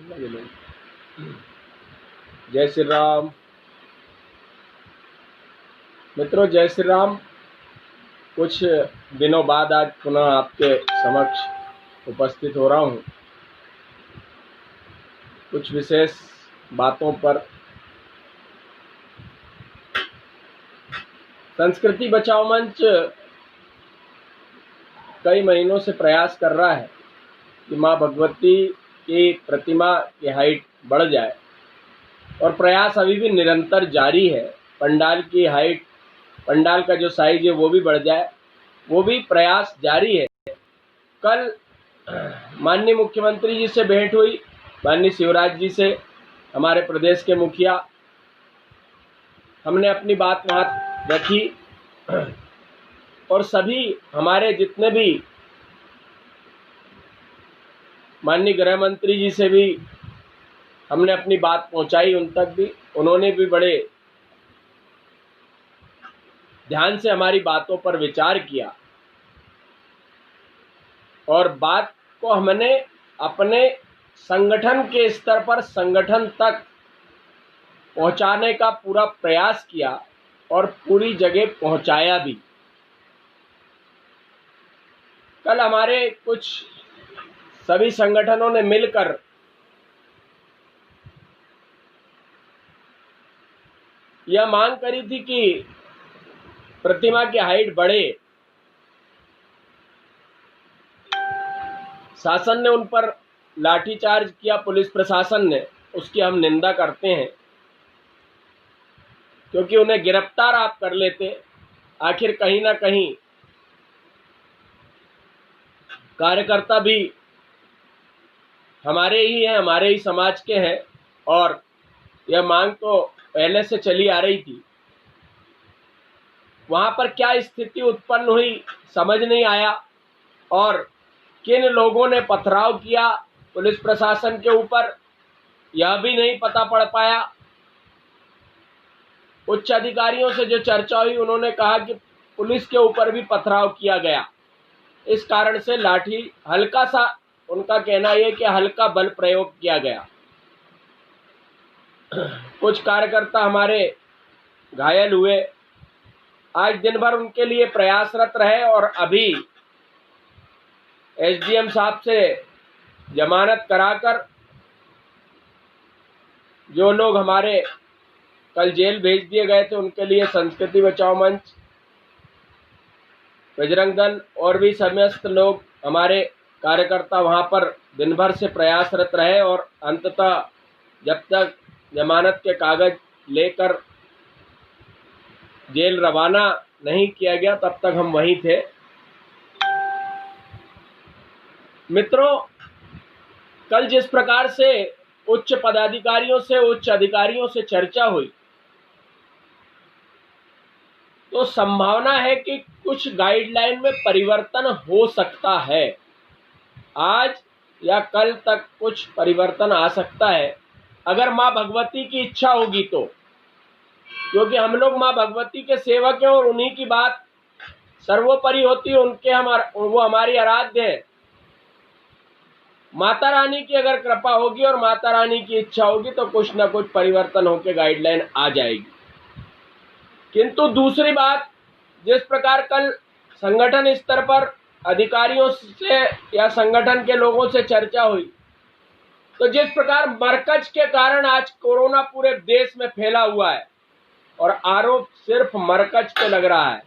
जय श्री राम मित्रों, जय श्री राम। कुछ दिनों बाद आज पुनः आपके समक्ष उपस्थित हो रहा हूँ कुछ विशेष बातों पर। संस्कृति बचाओ मंच कई महीनों से प्रयास कर रहा है कि माँ भगवती की प्रतिमा की हाइट बढ़ जाए, और प्रयास अभी भी निरंतर जारी है। पंडाल की हाइट, पंडाल का जो साइज है वो भी बढ़ जाए, वो भी प्रयास जारी है। कल माननीय मुख्यमंत्री जी से भेंट हुई, माननीय शिवराज जी से, हमारे प्रदेश के मुखिया। हमने अपनी बात वहाँ रखी और सभी हमारे जितने भी माननीय गृह मंत्री जी से भी हमने अपनी बात पहुंचाई, उन तक भी उन्होंने भी बड़े ध्यान से हमारी बातों पर विचार किया, और बात को हमने अपने संगठन के स्तर पर संगठन तक पहुंचाने का पूरा प्रयास किया और पूरी जगह पहुंचाया भी। कल हमारे कुछ सभी संगठनों ने मिलकर यह मांग करी थी कि प्रतिमा की हाइट बढ़े। शासन ने उन पर लाठीचार्ज किया, पुलिस प्रशासन ने, उसकी हम निंदा करते हैं, क्योंकि उन्हें गिरफ्तार आप कर लेते। आखिर कहीं ना कहीं कार्यकर्ता भी हमारे ही हैं, हमारे ही समाज के हैं, और यह मांग तो पहले से चली आ रही थी। वहां पर क्या स्थिति उत्पन्न हुई समझ नहीं आया, और किन लोगों ने पथराव किया पुलिस प्रशासन के ऊपर, यह भी नहीं पता पड़ पाया। उच्च अधिकारियों से जो चर्चा हुई, उन्होंने कहा कि पुलिस के ऊपर भी पथराव किया गया, इस कारण से लाठी हल्का सा, उनका कहना यह कि हल्का बल प्रयोग किया गया। कुछ कार्यकर्ता हमारे घायल हुए। आज दिन भर उनके लिए प्रयासरत रहे, और अभी एसडीएम साहब से जमानत कराकर जो लोग हमारे कल जेल भेज दिए गए थे, उनके लिए संस्कृति बचाओ मंच, बजरंग दल और भी समस्त लोग, हमारे कार्यकर्ता वहां पर दिन भर से प्रयासरत रहे, और अंततः जब तक जमानत के कागज लेकर जेल रवाना नहीं किया गया तब तक हम वहीं थे। मित्रों, कल जिस प्रकार से उच्च पदाधिकारियों से, उच्च अधिकारियों से चर्चा हुई, तो संभावना है कि कुछ गाइडलाइन में परिवर्तन हो सकता है। आज या कल तक कुछ परिवर्तन आ सकता है, अगर माँ भगवती की इच्छा होगी तो, क्योंकि हम लोग माँ भगवती के सेवक हैं और उन्हीं की बात सर्वोपरि होती है। वो हमारी आराध्य है। माता रानी की अगर कृपा होगी और माता रानी की इच्छा होगी तो कुछ ना कुछ परिवर्तन होकर गाइडलाइन आ जाएगी। किंतु दूसरी बात, जिस प्रकार कल संगठन स्तर पर अधिकारियों से या संगठन के लोगों से चर्चा हुई, तो जिस प्रकार मरकज के कारण आज कोरोना पूरे देश में फैला हुआ है, और आरोप सिर्फ मरकज पे लग रहा है,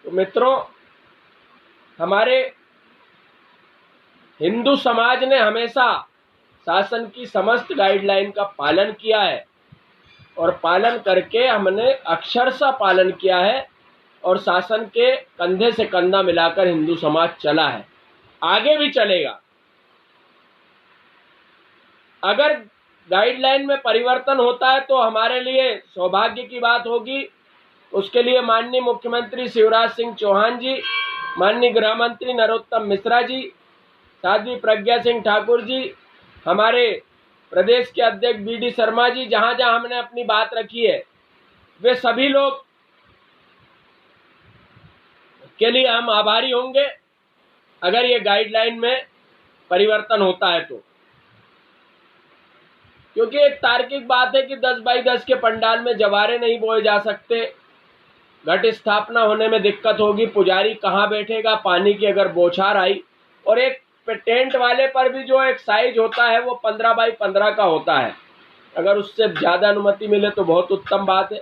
तो मित्रों, हमारे हिंदू समाज ने हमेशा शासन की समस्त गाइडलाइन का पालन किया है, और पालन करके हमने अक्षरशः पालन किया है, और शासन के कंधे से कंधा मिलाकर हिंदू समाज चला है, आगे भी चलेगा। अगर गाइडलाइन में परिवर्तन होता है तो हमारे लिए सौभाग्य की बात होगी। उसके लिए माननीय मुख्यमंत्री शिवराज सिंह चौहान जी, माननीय गृह मंत्री नरोत्तम मिश्रा जी, साध्वी प्रज्ञा सिंह ठाकुर जी, हमारे प्रदेश के अध्यक्ष बीडी शर्मा जी, जहां जहां हमने अपनी बात रखी है, वे सभी लोग के लिए हम आभारी होंगे अगर ये गाइडलाइन में परिवर्तन होता है तो, क्योंकि एक तार्किक बात है कि 10 बाई 10 के पंडाल में जवारे नहीं बोए जा सकते, घट स्थापना होने में दिक्कत होगी, पुजारी कहाँ बैठेगा, पानी की अगर बौछार आई, और एक टेंट वाले पर भी जो एक साइज होता है वो 15 बाई 15 का होता है, अगर उससे ज़्यादा अनुमति मिले तो बहुत उत्तम बात है।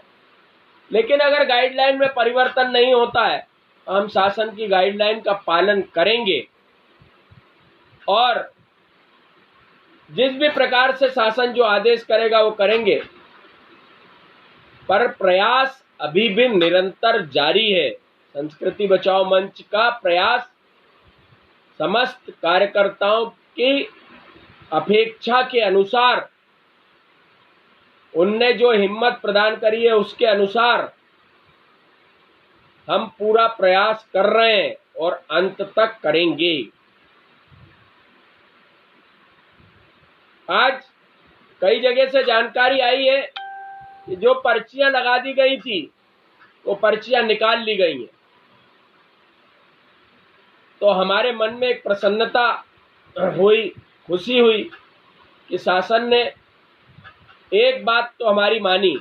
लेकिन अगर गाइडलाइन में परिवर्तन नहीं होता है, हम शासन की गाइडलाइन का पालन करेंगे और जिस भी प्रकार से शासन जो आदेश करेगा वो करेंगे, पर प्रयास अभी भी निरंतर जारी है। संस्कृति बचाओ मंच का प्रयास समस्त कार्यकर्ताओं की अपेक्षा के अनुसार, उनने जो हिम्मत प्रदान करी है उसके अनुसार हम पूरा प्रयास कर रहे हैं और अंत तक करेंगे। आज कई जगह से जानकारी आई है कि जो पर्चियां लगा दी गई थी वो पर्चियां निकाल ली गई हैं, तो हमारे मन में एक प्रसन्नता हुई, खुशी हुई कि शासन ने एक बात तो हमारी मानी,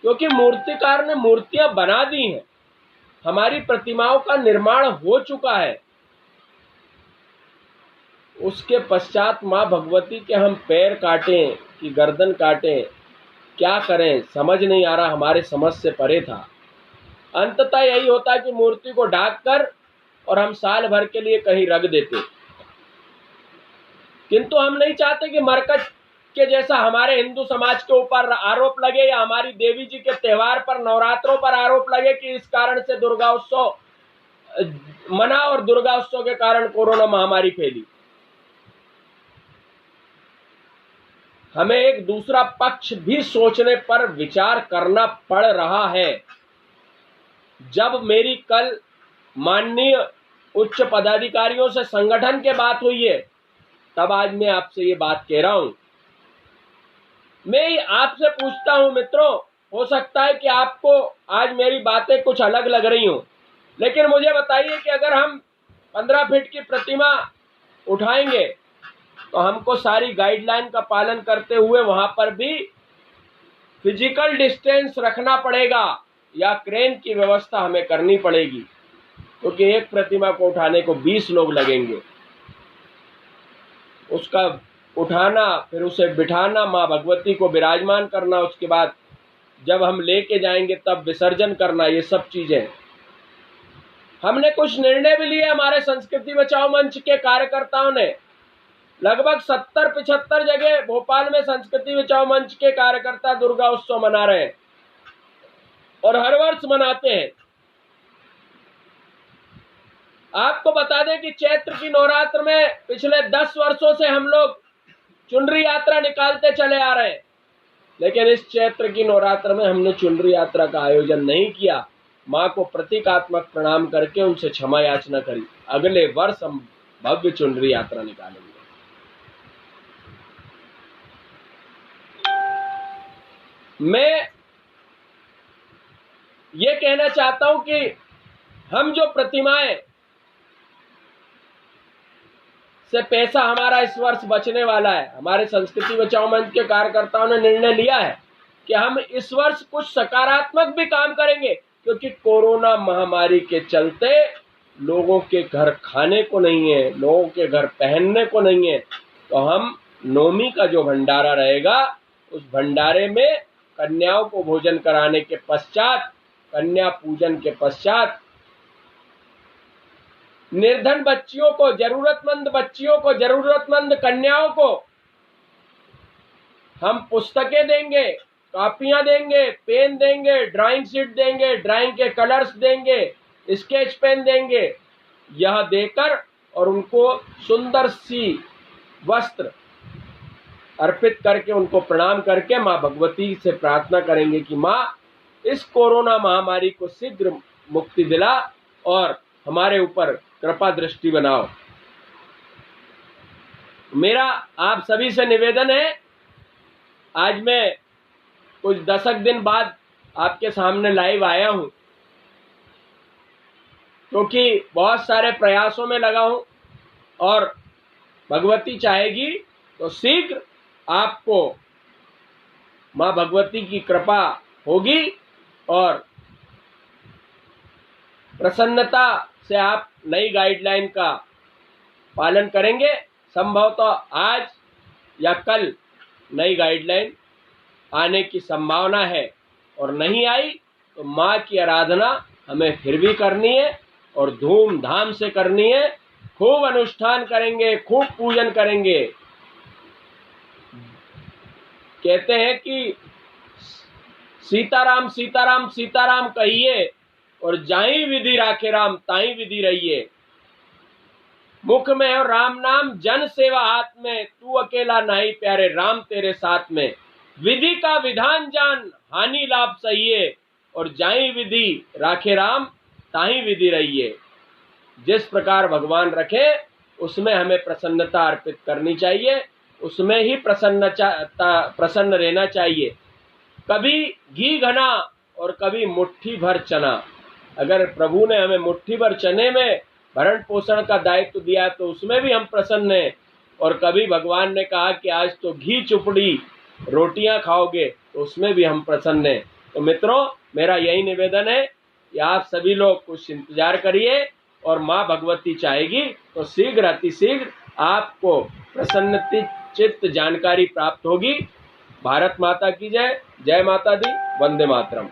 क्योंकि मूर्तिकार ने मूर्तियां बना दी हैं, हमारी प्रतिमाओं का निर्माण हो चुका है, उसके पश्चात माँ भगवती के हम पैर काटें कि गर्दन काटें, क्या करें समझ नहीं आ रहा, हमारे समझ से परे था। अंततः यही होता कि मूर्ति को ढाक कर और हम साल भर के लिए कहीं रख देते, किंतु हम नहीं चाहते कि मरकट के जैसा हमारे हिंदू समाज के ऊपर आरोप लगे या हमारी देवी जी के त्योहार पर, नवरात्रों पर आरोप लगे कि इस कारण से दुर्गा उत्सव मना और दुर्गा उत्सव के कारण कोरोना महामारी फैली। हमें एक दूसरा पक्ष भी सोचने पर विचार करना पड़ रहा है। जब मेरी कल माननीय उच्च पदाधिकारियों से संगठन के बात हुई है, तब आज मैं आपसे ये बात कह रहा हूं। मैं आपसे पूछता हूं मित्रों, हो सकता है कि आपको आज मेरी बातें कुछ अलग लग रही हों, लेकिन मुझे बताइए कि अगर हम 15 फीट की प्रतिमा उठाएंगे तो हमको सारी गाइडलाइन का पालन करते हुए वहां पर भी फिजिकल डिस्टेंस रखना पड़ेगा या क्रेन की व्यवस्था हमें करनी पड़ेगी, क्योंकि एक प्रतिमा को उठाने को 20 लोग लगेंगे। उसका उठाना, फिर उसे बिठाना, माँ भगवती को विराजमान करना, उसके बाद जब हम लेके जाएंगे तब विसर्जन करना, ये सब चीजें हमने कुछ निर्णय भी लिए। हमारे संस्कृति बचाओ मंच के कार्यकर्ताओं ने लगभग 70-75 जगह भोपाल में संस्कृति बचाओ मंच के कार्यकर्ता दुर्गा उत्सव मना रहे हैं और हर वर्ष मनाते हैं। आपको बता दें कि चैत्र की नवरात्र में पिछले 10 वर्षों से हम लोग चुनरी यात्रा निकालते चले आ रहे हैं, लेकिन इस चैत्र की नवरात्र में हमने चुनरी यात्रा का आयोजन नहीं किया। माँ को प्रतीकात्मक प्रणाम करके उनसे क्षमा याचना करी। अगले वर्ष हम भव्य चुनरी यात्रा निकालेंगे। मैं ये कहना चाहता हूं कि हम जो प्रतिमाएं से पैसा हमारा इस वर्ष बचने वाला है, हमारे संस्कृति बचाओ मंच के कार्यकर्ताओं ने निर्णय लिया है कि हम इस वर्ष कुछ सकारात्मक भी काम करेंगे, क्योंकि कोरोना महामारी के चलते लोगों के घर खाने को नहीं है, लोगों के घर पहनने को नहीं है, तो हम नवमी का जो भंडारा रहेगा उस भंडारे में कन्याओं को भोजन कराने के पश्चात, कन्या पूजन के पश्चात निर्धन बच्चियों को, जरूरतमंद बच्चियों को, जरूरतमंद कन्याओं को हम पुस्तकें देंगे, कॉपियां देंगे, पेन देंगे, ड्राइंग शीट देंगे, ड्राइंग के कलर्स देंगे, स्केच पेन देंगे। यह देकर और उनको सुंदर सी वस्त्र अर्पित करके, उनको प्रणाम करके माँ भगवती से प्रार्थना करेंगे कि माँ इस कोरोना महामारी को शीघ्र मुक्ति दिला और हमारे ऊपर कृपा दृष्टि बनाओ। मेरा आप सभी से निवेदन है, आज मैं कुछ दशक दिन बाद आपके सामने लाइव आया हूं, क्योंकि बहुत सारे प्रयासों में लगा हूं और भगवती चाहेगी तो शीघ्र आपको माँ भगवती की कृपा होगी और प्रसन्नता से आप नई गाइडलाइन का पालन करेंगे। संभवतः आज या कल नई गाइडलाइन आने की संभावना है, और नहीं आई तो माँ की आराधना हमें फिर भी करनी है और धूमधाम से करनी है। खूब अनुष्ठान करेंगे, खूब पूजन करेंगे। कहते हैं कि सीताराम सीताराम सीताराम कहिए और जाई विधि राखे राम ताई विधि रहिए। मुख में हो राम नाम, जन सेवा हाथ में, तू अकेला नहीं प्यारे राम तेरे साथ में। विधि का विधान जान, हानि लाभ सहिए, और जाई विधि राखे राम ताही विधि रहिए। जिस प्रकार भगवान रखे उसमें हमें प्रसन्नता अर्पित करनी चाहिए, उसमें ही प्रसन्न रहना चाहिए। कभी घी घना और कभी मुट्ठी भर चना। अगर प्रभु ने हमें मुट्ठी भर चने में भरण पोषण का दायित्व दिया तो उसमें भी हम प्रसन्न हैं, और कभी भगवान ने कहा कि आज तो घी चुपड़ी रोटियां खाओगे तो उसमें भी हम प्रसन्न हैं। तो मित्रों, मेरा यही निवेदन है कि आप सभी लोग कुछ इंतजार करिए, और माँ भगवती चाहेगी तो शीघ्र अतिशीघ्र आपको प्रसन्नचित्त जानकारी प्राप्त होगी। भारत माता की जय। जय माता दी। वंदे मातरम।